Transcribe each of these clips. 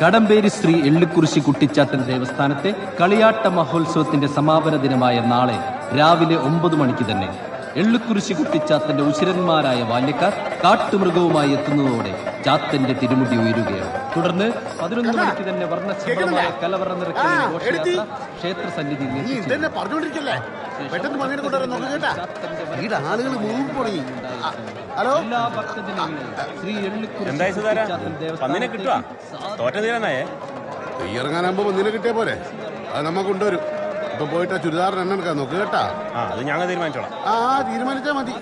കടമ്പേരി ശ്രീ എള്ളിക്കുറിശി കുട്ടിച്ചാത്തൻ ദേവസ്ഥാനത്തെ കളിയാട്ട മഹോത്സവത്തിന്റെ സമാപന ദിനമായ നാളെ രാവിലെ 9 മണിക്ക് തന്നെ എള്ളിക്കുറിശി കുട്ടിച്ചാത്തന്റെ ഉശിരന്മാരായ ബാല്യക്കാർ കാട്ടുമൃഗവുമായി എത്തുന്നതോടെ ചാത്തന്റെ തിരുമുടി ഉയരുകയാണ്. തുടർന്ന് 11 മണിക്ക് തന്നെ വർണ്ണശബളമായ കലവറ നിറയ്ക്കുന്ന ഘോഷയാത്ര ക്ഷേത്ര സന്നിധിയിൽ എല്ലാ ഭക്തജനങ്ങളും ശ്രീ എള്ളിക്കുറിശി ഇറങ്ങാനാകുമ്പോ ഒന്നിനെ കിട്ടിയ പോലെ അത് നമ്മ കൊണ്ടുവരും. ഇപ്പൊ പോയിട്ട് ചുരിദാറിന് എണ്ണ എടുക്കാൻ നോക്ക് കേട്ടാ. അത് ഞങ്ങൾ തീരുമാനിച്ചോളാം. തീരുമാനിച്ചാ മതി.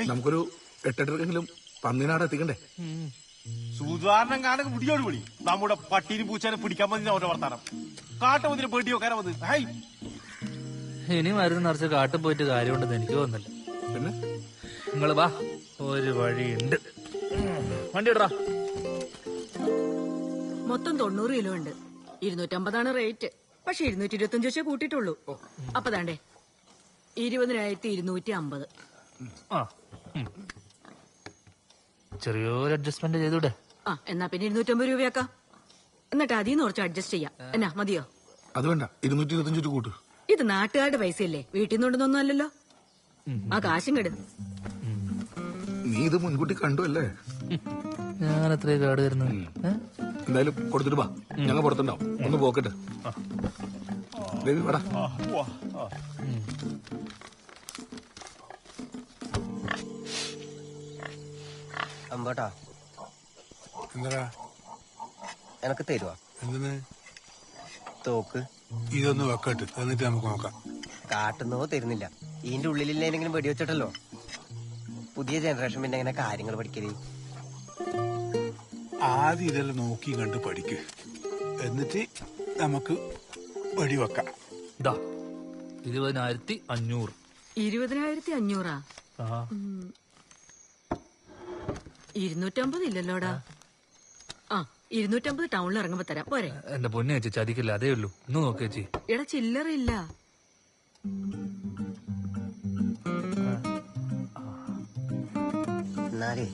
നമുക്കൊരു 8:30 പന്നിനാട് എത്തിക്കണ്ടേ? സുധാരണം കാണുക മുടിയോട് വിളി. നമ്മുടെ പട്ടീന് പൂച്ചാനെ പിടിക്കാൻ മതി അവരുടെ വർത്താനം. കാട്ടുമതിന് പേടി വെക്കാനാ വന്ന്. ഇനി മരുന്ന് നിറച്ച് കാട്ടിൽ പോയിട്ട് കാര്യമുണ്ടെന്ന് എനിക്ക് തോന്നുന്നില്ല. പിന്നെ നിങ്ങള് വാ, ഒരു വഴിയുണ്ട്. വണ്ടി ഇടറാ. മൊത്തം 90 കിലോ ഉണ്ട്. 250 റേറ്റ്. പക്ഷെ 225 വെച്ചേ കൂട്ടിയിട്ടുള്ളൂ. അപ്പൊ താണ്ടേ 20,250. ചെറിയൊരു അഡ്ജസ്റ്റ്മെന്റ് ചെയ്തൂടെ? എന്നാ പിന്നെ 250 രൂപയാക്കാം. എന്നിട്ട് അതിൽ നിന്ന് കുറച്ച് അഡ്ജസ്റ്റ് ചെയ്യാം. എന്നാ മതിയോ? അത് വേണ്ട, 225 കൂട്ട്. ഇത് നാട്ടുകാരുടെ പൈസയല്ലേ, വീട്ടിൽ നിന്നുണ്ടെന്നൊന്നും അല്ലല്ലോ. ആ കാശും കെട്. നീ ഇത് മുൻകൂട്ടി കണ്ടു അല്ലേ? ഞാൻ എത്രയോ കാട് വരുന്നു. എന്തായാലും കൊടുത്തിട്ട് വാ, ഞങ്ങൾ പുറത്തുണ്ടാവും. ഒന്ന് പോക്കട്ടെ. ദേവി വാടാ. അമ്പോട്ടാ എന്താ എനക്ക് തരുവാ? എന്തിന്? തോക്ക്. ഇതൊന്ന് വെക്കട്ട്, എന്നിട്ട് നമുക്ക് നോക്കാം. കാട്ടുന്നോ തരുന്നില്ല. ഇതിന്റെ ഉള്ളിലില്ലെങ്കിലും വെടിവെച്ചിട്ടല്ലോ. പുതിയ ജനറേഷൻ പിന്നെ എങ്ങനെ കാര്യങ്ങൾ പഠിക്കല്? ആദ്യം ഇതെല്ലാം നോക്കി കണ്ട് പഠിക്ക്, എന്നിട്ട് നമുക്ക് വെടിവെക്കാം. 20,500. 20,500? 250 ഇല്ലല്ലോടാ. 250 ടൗണിൽ ഇറങ്ങുമ്പോ തരാം, പോരെ? എന്റെ പൊന്നെ ചേച്ചി, ചതിക്കില്ല, അതേ ഉള്ളൂ. ഒന്ന് നോക്കേച്ചി. എടാ ചില്ലറില്ല. എന്നാലേ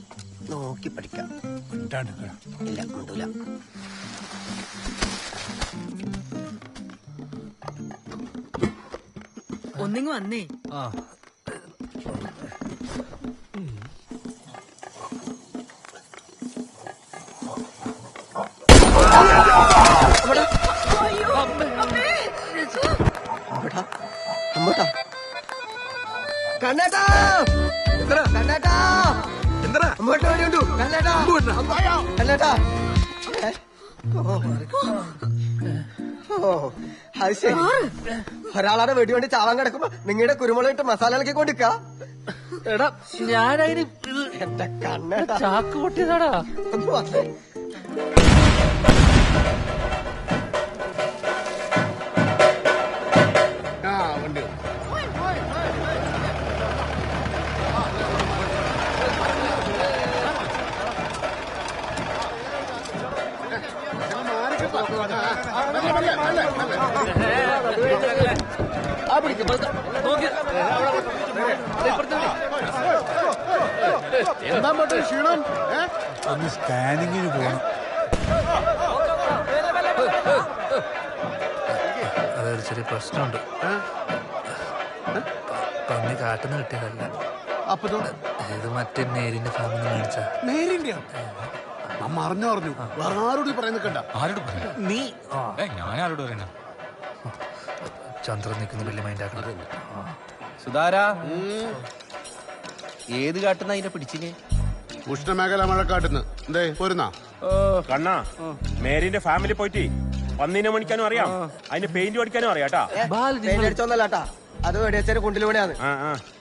നോക്കി പഠിക്കാം. ഇല്ല മുണ്ടൂല. ഒന്നിങ്ങ് വന്നേ. കണ്ണേട്ടാ, കണ്ണേട്ടാ, അങ്ങോട്ട് വേണ്ടിയുണ്ടു. കണ്ണേട്ടാ, കണ്ണേട്ടാ. അത് ശരി. ഒരാളാടെ വെടിവണ്ടി ചാവാൻ കിടക്കുമ്പോ നിങ്ങളുടെ കുരുമുളക് ഇട്ട് മസാല ഇളക്കി കൊണ്ടിക്ക. എടാ ഞാനതിന് എന്റെ കണ്ണേട്ടാ, ചാക്ക് പൊട്ടിയതാടാ. ഒന്ന് വന്നേ. വണ്ടി എന്താ പറ്റും ക്ഷീണം? ഒന്ന് സ്കാനിങ്ങിന് പോകണം. അതൊരു ചെറിയ പ്രശ്നമുണ്ട്. പന്നി കാട്ടുന്ന കിട്ടിയതല്ല. അപ്പൊ ഇത് മറ്റേ നേരിന്റെ ഫാമിൽ നിന്ന് മേടിച്ച. നേരിന്റെ നമ്മ അറിഞ്ഞു വേറെ ആരോട് പറയുന്ന കണ്ട? ആരോട് പറഞ്ഞു? നീ. ഞാൻ ആരോട് പറയണ? ചന്ദ്രൻ നിൽക്കുന്ന വലിയ മൈൻഡ് ആക്കണം. സുധാരാ, ഏത് കാട്ടുന്ന അതിനെ പിടിച്ചിന്? ഉഷ്ണമേഖല മഴക്കാട്ടുന്ന്. എന്തേ പോരുന്നാ? കണ്ണാ, മേരിന്റെ ഫാമിലി പോയിട്ട് പന്നീനെ മണിക്കാനും അറിയാം, അതിന് പെയിന്റ് പഠിക്കാനും അറിയാട്ടാ. അടിച്ചോന്നല്ലാട്ടാ, അത് വെടിവെച്ചാൽ കൊണ്ടിലൂടെയാണ്.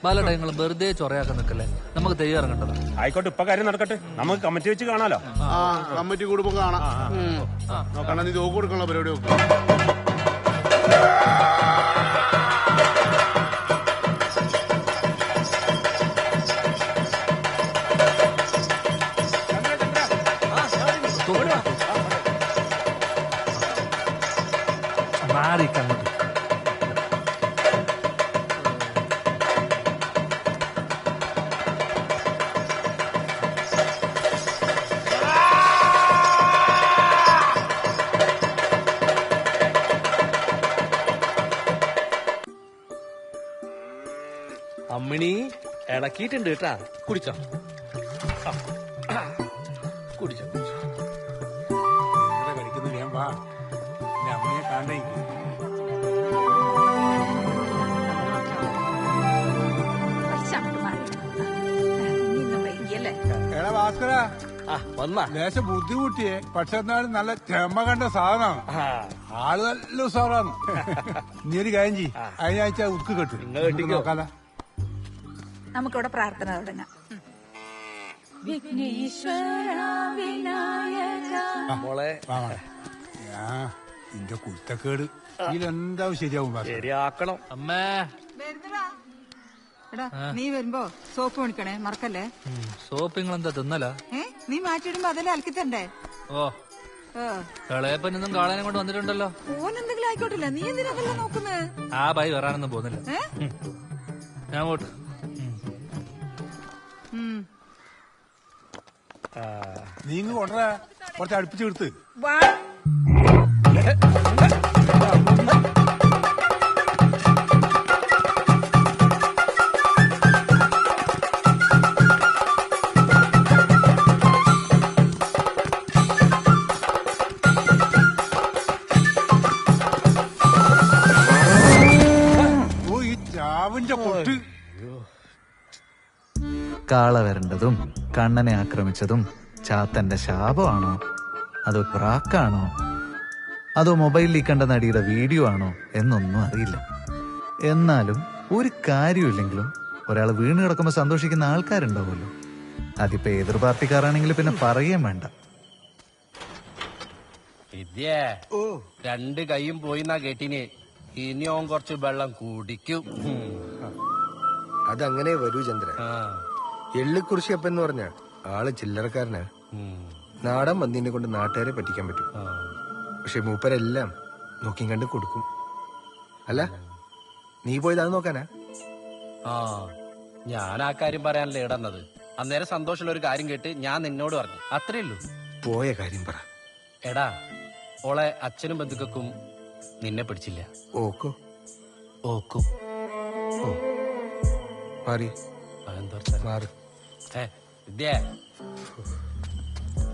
ബാലട്ട നിങ്ങൾ വെറുതെ ചൊറയാക്കാൻ നിൽക്കല്ലേ, നമുക്ക് തെയ്യം ഇറങ്ങേണ്ടതാ. ആയിക്കോട്ടെ, ഇപ്പൊ കാര്യം നടക്കട്ടെ, നമുക്ക് കമ്മിറ്റി വെച്ച് കാണാലോ. കമ്മിറ്റി കൂടുമ്പോ കാണാം. നോക്കണ നീ തോക്ക് കൊടുക്കാനുള്ള പരിപാടി നോക്കും. മാറിക്കങ്ങോട്ട് അമ്മിണി ഇളക്കിയിട്ടുണ്ട് കേട്ടാ. കുടിച്ചോ കുടിച്ചോ. കളിക്കുന്നില്ല, ഞാൻ വാ, എന്റെ അമ്മയെ കാണേ. എടാ ഭാസ്കര, വന്നാ ലേശം ബുദ്ധിമുട്ടിയേ, പക്ഷെ എന്നാലും നല്ല ചെമ്മ കണ്ട സാധനമാണ്. ആള് നല്ല ഉസാറാണ്. നീ ഒരു കാര്യം ചെയ്യ്, അതിനാഴ്ച ഉക്ക് കെട്ടു നോക്കാല. നമുക്കിവിടെ പ്രാർത്ഥന തുടങ്ങാം. മോളെ ഞാൻ നിന്റെ കുത്തക്കേട് ഇതിലെന്താവും ശരിയാവും. ശരിയാക്കണം. അമ്മേ. എടാ നീ വരുമ്പോ സോപ്പ് മേടിക്കണേ, മറക്കല്ലേ. സോപ്പ് നിങ്ങളെന്താ തിന്നല? നീ മാറ്റിയിടുമ്പോ അതെല്ലാം അലക്കിത്തണ്ടേ. ഓ, ഇളയപ്പനൊന്നും കാണാനും കൊണ്ട് വന്നിട്ടുണ്ടല്ലോ. ഓൻ എന്തെങ്കിലും ആയിക്കോട്ടില്ല, നീ എന്തിനാ അതെല്ലാം നോക്കുന്നത്? ആ ബൈ വരാനൊന്നും പോകുന്നില്ല. ഞാൻ പോട്ട്. നീ ഇങ്ങ് കൊണ്ടുവരാ, കുറച്ച് അടുപ്പിച്ച് എടുത്ത്. ഓ, ഈ ചാവിന്റെ പൊട്ട്. കാള വരേണ്ടതും കണ്ണനെ ആക്രമിച്ചതും ചാത്തന്റെ ശാപമാണോ, അതോ പ്രാക്കാണോ, അതോ മൊബൈലിൽ കണ്ട നടിയുടെ വീഡിയോ ആണോ എന്നൊന്നും അറിയില്ല. എന്നാലും ഒരു കാര്യമില്ലെങ്കിലും ഒരാൾ വീണ് കിടക്കുമ്പോൾ സന്തോഷിക്കുന്ന ആൾക്കാരുണ്ടാവുമല്ലോ. അതിപ്പോ എതിർ പാർട്ടിക്കാരാണെങ്കിലും പിന്നെ പറയുകയും വേണ്ട. വിദ്യേ, രണ്ട് കൈയും പോയിന്നാ കേട്ടിന്. ഇനിയും കുറച്ച് വെള്ളം കുടിക്കും. അതങ്ങനെ വരൂ ചന്ദ്ര. എള്ളിക്കുറിശിയപ്പൻ എന്ന് പറഞ്ഞ ആള് ചില്ലറക്കാരനാ. നാടൻ മന്തിനെ കൊണ്ട് നാട്ടുകാരെ പറ്റിക്കാൻ പറ്റും. പക്ഷെ മൂപ്പരെല്ലാം നോക്കിയും കണ്ട് കൊടുക്കും. അല്ല, നീ പോയത് അത് നോക്കാനാ? ഞാൻ ആ കാര്യം പറയാനല്ലേ ഇടന്നത്. അന്നേരം സന്തോഷമുള്ള ഒരു കാര്യം കേട്ട് ഞാൻ നിന്നോട് പറഞ്ഞു, അത്രേ ഉള്ളൂ. പോയ കാര്യം പറ. എടാ, ഓളെ അച്ഛനും ബന്ധുക്കൾക്കും നിന്നെ പിടിച്ചില്ല. ഓക്കോ? ഓക്കും. മാറി മാറി. വിദ്യേ,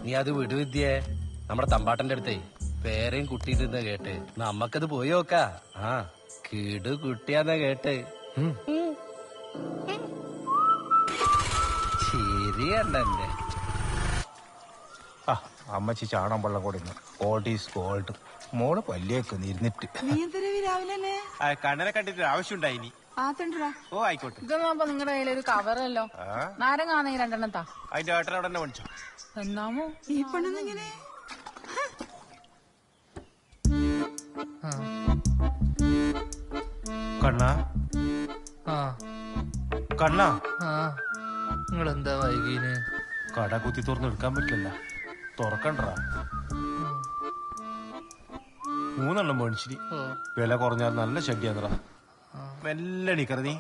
നീ അത് വിടു വിദ്യേ. നമ്മുടെ തമ്പാട്ടന്റെ അടുത്തേ പേരെയും കുട്ടിയിരുന്ന കേട്ട് നമ്മക്കത് പോയി നോക്കാ. ആ, കിടു കുട്ടിയാന്ന കേട്ട്. ശരിയണ്ടല്ലേ. അമ്മച്ചി ചാണകം വെള്ളം കൊടുക്കുന്നു. Gold is gold. മോള് പല്ലിയൊക്കെ ഇരുന്നിട്ട് കണ്ണനെ കണ്ടിട്ട് ആവശ്യമുണ്ടായിനി. ഓ ആയിക്കോട്ടെ. ഇതൊന്നാകുമ്പോ നിങ്ങളുടെ കയ്യിലൊരു കവറല്ലോ. നാരങ്ങാണെങ്കിൽ രണ്ടെണ്ണം താ. അതിന്റെ ഏട്ടനോട് തന്നെ മേടിച്ചോ. എന്നാമോ ഈ പെണ്ണെന്നിങ്ങനെ കണ്ണാ കണ്ണാ, നിങ്ങളെന്താ വൈകീന്? കട കുത്തി തുറന്ന് എടുക്കാൻ പറ്റില്ല. തുറക്കണ്ടാ. 3 എണ്ണം മേടിച്ചിരി. വില കുറഞ്ഞാൽ നല്ല ശല്യാന്നറ. മെല്ലെ എണീക്കറ നീ.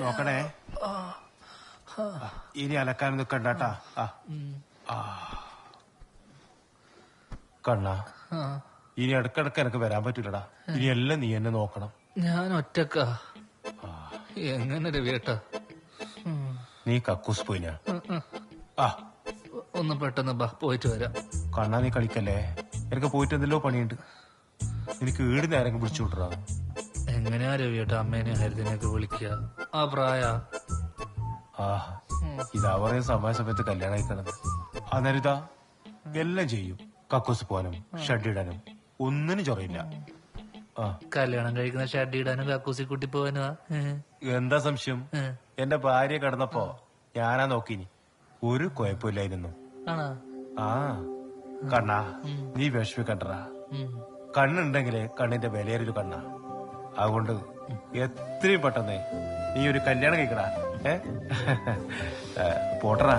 നോക്കണേ, ഇനി അലക്കാനും നിക്കണ്ടാട്ടാ. കണ്ണാ, ഇനി ഇടക്കിടക്ക് എനിക്ക് വരാൻ പറ്റൂലടാ. ഇനി എല്ലാം നീ എന്നെ നോക്കണം. ഞാൻ ഒറ്റക്കാ. എങ്ങനെ രവിയേട്ടാ? നീ കക്കൂസ് പോയിനാ? ഒന്ന് പെട്ടെന്ന് ബാ, പോയിട്ട് വരാം. കണ്ണാ, നീ കളിക്കല്ലേ. എനിക്ക് പോയിട്ട് എന്തെല്ലോ പണിയുണ്ട്. എനിക്ക് വീട് നേരം വിളിച്ചു വിട്ടറാ. എങ്ങനെയാ രവിയേട്ടാ അമ്മേനെ ഹരിതനെയൊക്കെ വിളിക്കുക? ആ പ്രായ ഇതാ പറയുന്ന സമയത്ത് കല്യാണം അയക്കണത്. അന്നേരം ഇതാ എല്ലാം ചെയ്യും. കക്കൂസ് പോകാനും ഷഡ് ഇടാനും ഒന്നിനും ചൊറയില്ല. കല്യാണം കഴിക്കുന്ന ഷർട്ട് ഇടാനും കക്കൂസി കൂട്ടി പോവാനുവാ. എന്താ സംശയം? എന്റെ ഭാര്യ കിടന്നപ്പോ ഞാനാ നോക്കിനി, ഒരു കുഴപ്പമില്ലായിരുന്നു. ആണോ? ആ കണ്ണാ, നീ വിഷമിക്കണ്ടടാ. കണ്ണുണ്ടെങ്കിലേ കണ്ണിന്റെ വിലയേറിയൊരു കണ്ണാ. അതുകൊണ്ട് എത്രയും പെട്ടെന്ന് നീ ഒരു കല്യാണം കഴിക്കടാ. പോട്ടറാ.